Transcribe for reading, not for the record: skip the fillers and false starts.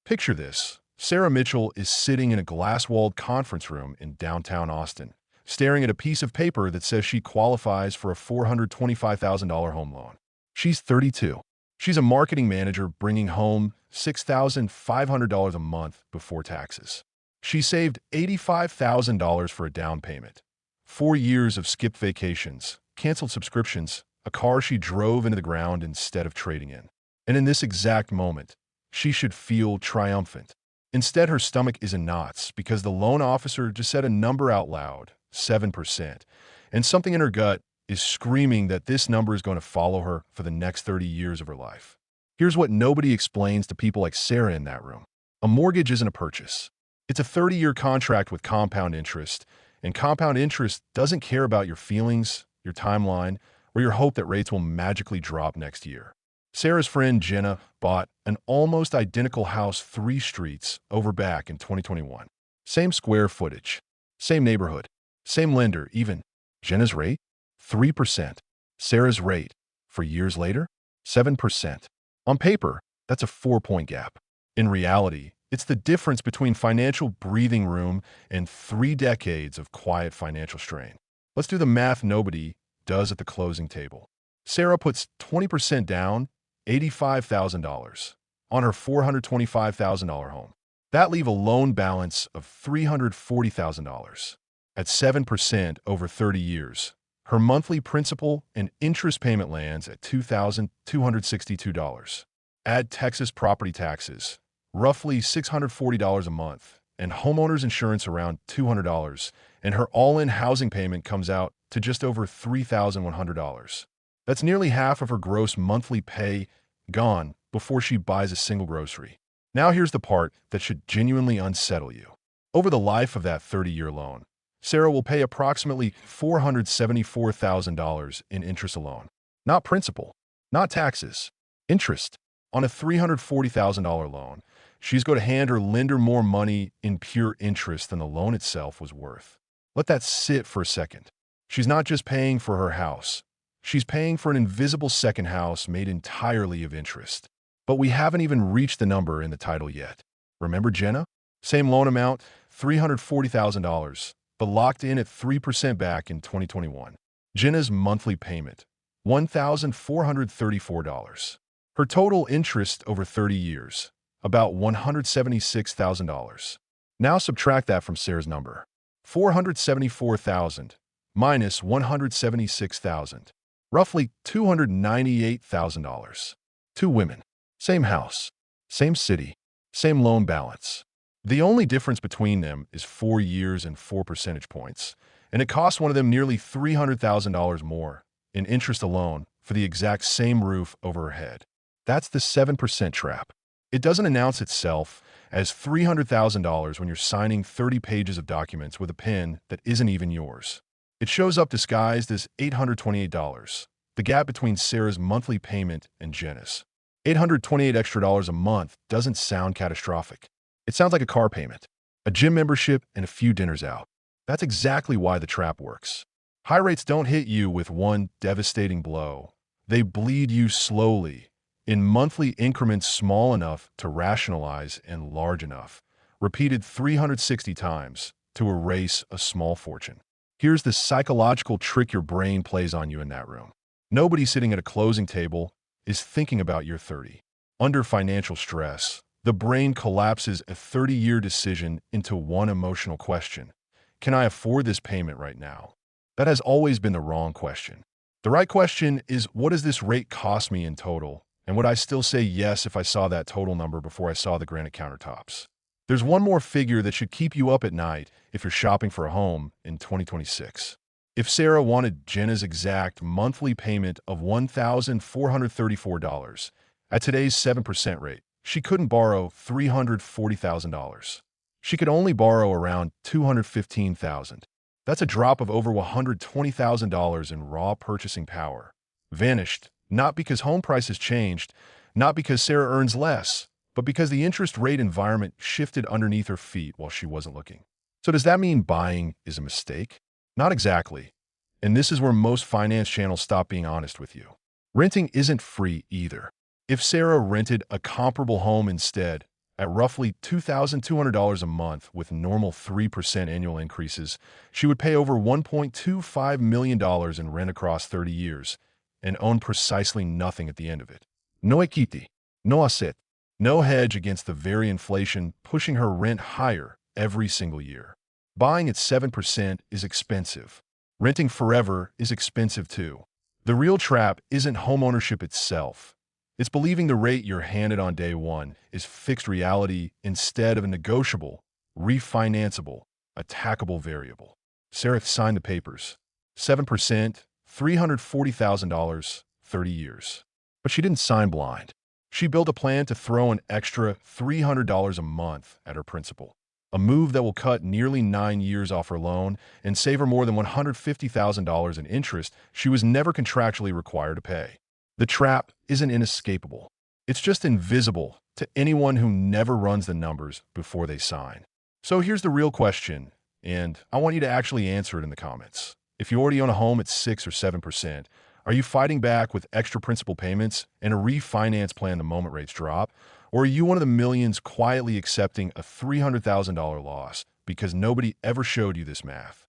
Picture this. Sarah Mitchell is sitting in a glass-walled conference room in downtown Austin, staring at a piece of paper that says she qualifies for a $425,000 home loan. She's 32. She's a marketing manager bringing home $6,500 a month before taxes. She saved $85,000 for a down payment, 4 years of skipped vacations, canceled subscriptions, a car she drove into the ground instead of trading in. And in this exact moment, she should feel triumphant. Instead, her stomach is in knots because the loan officer just said a number out loud, 7%, and something in her gut is screaming that this number is going to follow her for the next 30 years of her life. Here's what nobody explains to people like Sarah in that room. A mortgage isn't a purchase. It's a 30-year contract with compound interest, and compound interest doesn't care about your feelings, your timeline, or your hope that rates will magically drop next year. Sarah's friend Jenna bought an almost identical house 3 streets over back in 2021. Same square footage, same neighborhood, same lender, even. Jenna's rate? 3%. Sarah's rate, for years later? 7%. On paper, that's a 4-point gap. In reality, it's the difference between financial breathing room and 3 decades of quiet financial strain. Let's do the math nobody does at the closing table. Sarah puts 20% down, $85,000, on her $425,000 home. That leaves a loan balance of $340,000. At 7% over 30 years, her monthly principal and interest payment lands at $2,262. Add Texas property taxes, roughly $640 a month, and homeowners insurance around $200, and her all-in housing payment comes out to just over $3,100. That's nearly half of her gross monthly pay gone before she buys a single grocery. Now here's the part that should genuinely unsettle you. Over the life of that 30-year loan, Sarah will pay approximately $474,000 in interest alone. Not principal, not taxes, interest. On a $340,000 loan, she's going to hand her lender more money in pure interest than the loan itself was worth. Let that sit for a second. She's not just paying for her house. She's paying for an invisible second house made entirely of interest. But we haven't even reached the number in the title yet. Remember Jenna? Same loan amount, $340,000, but locked in at 3% back in 2021. Jenna's monthly payment, $1,434. Her total interest over 30 years, about $176,000. Now subtract that from Sarah's number. $474,000 minus $176,000. Roughly $298,000. 2 women, same house, same city, same loan balance. The only difference between them is 4 years and 4 percentage points, and it costs one of them nearly $300,000 more in interest alone for the exact same roof over her head. That's the 7% trap. It doesn't announce itself as $300,000 when you're signing 30 pages of documents with a pen that isn't even yours. It shows up disguised as $828, the gap between Sarah's monthly payment and Jenna's. $828 extra a month doesn't sound catastrophic. It sounds like a car payment, a gym membership, and a few dinners out. That's exactly why the trap works. High rates don't hit you with one devastating blow. They bleed you slowly, in monthly increments small enough to rationalize and large enough, repeated 360 times to erase a small fortune. Here's the psychological trick your brain plays on you in that room. Nobody sitting at a closing table is thinking about your 30. Under financial stress, the brain collapses a 30-year decision into one emotional question. Can I afford this payment right now? That has always been the wrong question. The right question is, what does this rate cost me in total? And would I still say yes if I saw that total number before I saw the granite countertops? There's one more figure that should keep you up at night if you're shopping for a home in 2026. If Sarah wanted Jenna's exact monthly payment of $1,434 at today's 7% rate, she couldn't borrow $340,000. She could only borrow around $215,000. That's a drop of over $120,000 in raw purchasing power. Vanished, not because home prices changed, not because Sarah earns less, but because the interest rate environment shifted underneath her feet while she wasn't looking. So does that mean buying is a mistake? Not exactly. And this is where most finance channels stop being honest with you. Renting isn't free either. If Sarah rented a comparable home instead, At roughly $2,200 a month with normal 3% annual increases, she would pay over $1.25 million in rent across 30 years and own precisely nothing at the end of it. No equity, no asset, no hedge against the very inflation pushing her rent higher every single year. Buying at 7% is expensive. Renting forever is expensive too. The real trap isn't homeownership itself. It's believing the rate you're handed on day one is fixed reality instead of a negotiable, refinanceable, attackable variable. Sarah signed the papers. 7%, $340,000, 30 years. But she didn't sign blind. She built a plan to throw an extra $300 a month at her principal, a move that will cut nearly 9 years off her loan and save her more than $150,000 in interest she was never contractually required to pay. The trap isn't inescapable. It's just invisible to anyone who never runs the numbers before they sign. So here's the real question, and I want you to actually answer it in the comments. If you already own a home at 6 or 7%, are you fighting back with extra principal payments and a refinance plan the moment rates drop? Or are you one of the millions quietly accepting a $300,000 loss because nobody ever showed you this math?